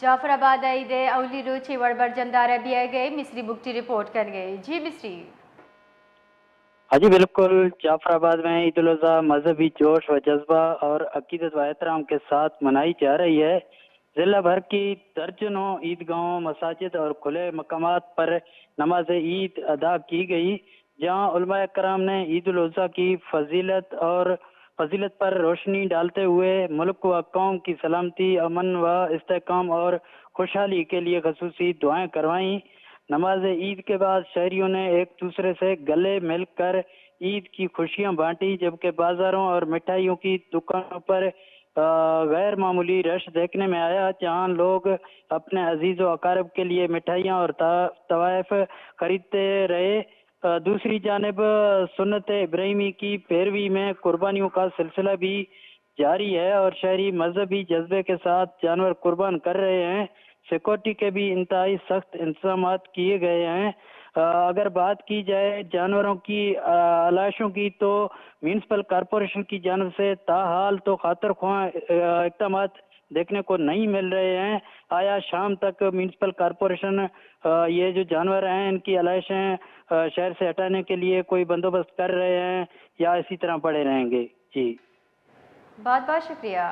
जाफर आबाद आईदे अवली रोचे वड़बर जंदारा भी आ गए मिस्री बुकटी रिपोर्ट कर गए। जी मिस्री। हाँ जी बिल्कुल, जाफराबाद में ईद उल अज़हा मजहबी जोश व जज्बा और अकीदत व एहतराम के साथ मनाई जा रही है। जिला भर की दर्जनों ईदगाहों, मसाजिद और खुले मकामात पर नमाज ईद अदा की गई, जहाँ उलमाए कराम ने ईद उल अज़हा की फजीलत पर रोशनी डालते हुए मुल्क व कौम की सलामती, अमन व इस्तेकाम और खुशहाली के लिए खसूसी दुआएं करवाईं। नमाज ईद के बाद शहरियों ने एक दूसरे से गले मिलकर ईद की खुशियां बांटी, जबकि बाजारों और मिठाइयों की दुकानों पर गैर मामूली रश देखने में आया, जहां लोग अपने अजीज व अकारब के लिए मिठाइयां और तवाइफ खरीदते रहे। दूसरी जानिब सुन्नत इब्राहिमी की पैरवी में कुर्बानियों का सिलसिला भी जारी है और शहरी मजहबी जज्बे के साथ जानवर कुर्बान कर रहे हैं। सिक्योरिटी के भी इंतहाई सख्त इंतजाम किए गए हैं। अगर बात की जाए जानवरों की लाशों की, तो म्यूनसिपल कॉरपोरेशन की जानब से ताहाल तो खातर ख्वाह इक़दाम देखने को नहीं मिल रहे हैं। आया शाम तक म्यूनसिपल कॉरपोरेशन ये जो जानवर हैं इनकी आलाइशें शहर से हटाने के लिए कोई बंदोबस्त कर रहे हैं या इसी तरह पड़े रहेंगे? जी बहुत बहुत शुक्रिया।